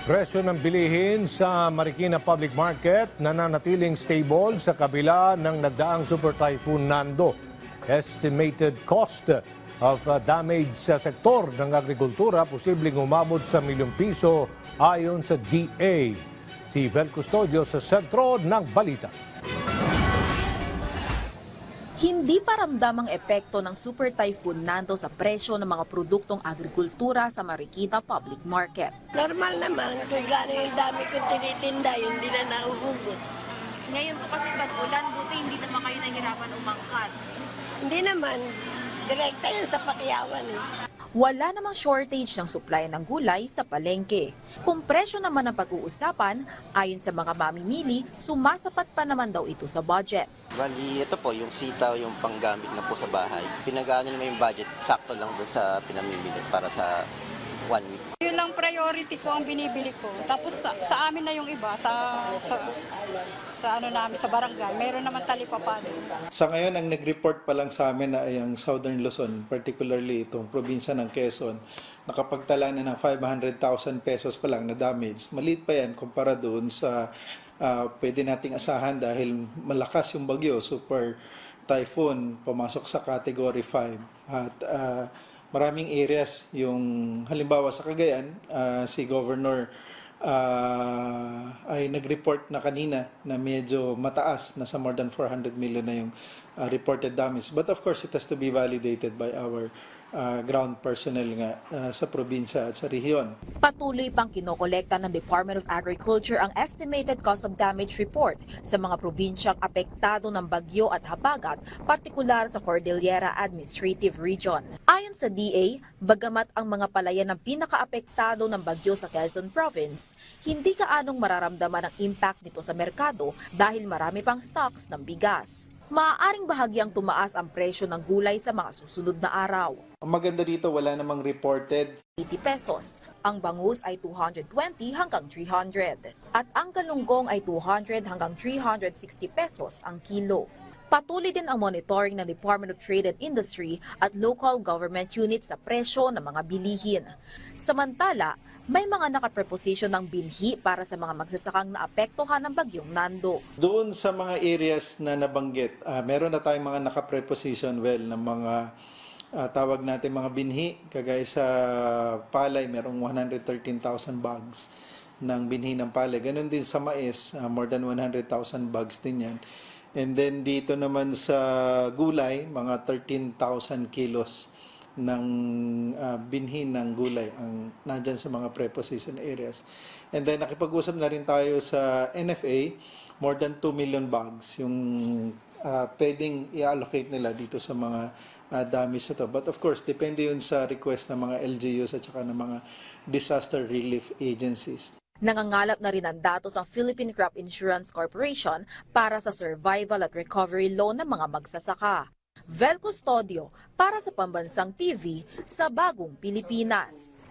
Presyo ng bilihin sa Marikina Public Market nananatiling stable sa kabila ng nagdaang Super Typhoon Nando. Estimated cost of damage sa sektor ng agrikultura posibleng umabot sa milyong piso ayon sa DA. Si Vel Custodio sa sentro ng balita. Hindi pa ramdam ang epekto ng Super Typhoon Nando sa presyo ng mga produktong agrikultura sa Marikina Public Market. Normal naman, kung gano'n yung dami kong tinitinda, hindi na nauhugot. Ngayon po kasi tag-ulan, buti hindi naman kayo nahirapan umangkat. Hindi naman, direkta yun sa pakyawan eh. Wala namang shortage ng supply ng gulay sa palengke. Kung presyo naman ang pag-uusapan, ayon sa mga mamimili, sumasapat pa naman daw ito sa budget. Bali, ito po, yung sitaw, yung panggamit na po sa bahay. Pinag-ano naman yung budget, sakto lang doon sa pinamimili para sa 1 week. Yun lang priority ko ang binibili ko. Tapos sa amin na yung iba, ano namin, sa barangay, meron naman talipapa. Sa ngayon, ang nag-report pa lang sa amin na ay ang Southern Luzon, particularly itong probinsya ng Quezon, nakapagtala na ng 500,000 pesos pa lang na damage. Maliit pa yan kumpara doon sa pwede nating asahan dahil malakas yung bagyo, Super Typhoon, pumasok sa Category 5. At maraming areas, yung halimbawa sa Cagayan, si Governor ay nag-report na kanina na medyo mataas, nasa more than 400 million na yung reported damage. But of course, it has to be validated by our ground personnel nga sa probinsya at sa rehiyon. Patuloy pang kinokolekta ng Department of Agriculture ang estimated cost of damage report sa mga probinsyang apektado ng bagyo at habagat, partikular sa Cordillera Administrative Region. Ayon sa DA, bagamat ang mga palayan ng pinakaapektado ng bagyo sa Quezon Province, hindi kaanong mararamdaman ang impact nito sa merkado dahil marami pang stocks ng bigas. Maaaring bahagyang tumaas ang presyo ng gulay sa mga susunod na araw. Ang maganda dito, wala namang reported 80 pesos. Ang bangus ay 220 hanggang 300. At ang galunggong ay 200 hanggang 360 pesos ang kilo. Patuloy din ang monitoring ng Department of Trade and Industry at local government units sa presyo ng mga bilihin. Samantala, may mga nakapreposisyon ng binhi para sa mga magsasakang naapektuhan ng bagyong Nando. doon sa mga areas na nabanggit. Meron na tayong mga naka-preposition ng mga tawag natin mga binhi, kagaya sa palay, merong 113,000 bags ng binhi ng palay. Ganon din sa mais, more than 100,000 bags din yan. And then dito naman sa gulay, mga 13,000 kilos ng binhi ng gulay ang nandyan sa mga preposition areas. And then nakipag-usap na rin tayo sa NFA, more than 2 million bags yung pwedeng i-allocate nila dito sa mga damage na to. But of course, depende yun sa request ng mga LGUs at saka ng mga disaster relief agencies. Nangangalap na rin ang datos ang Philippine Crop Insurance Corporation para sa survival at recovery loan ng mga magsasaka. Vel Custodio para sa Pambansang TV sa Bagong Pilipinas.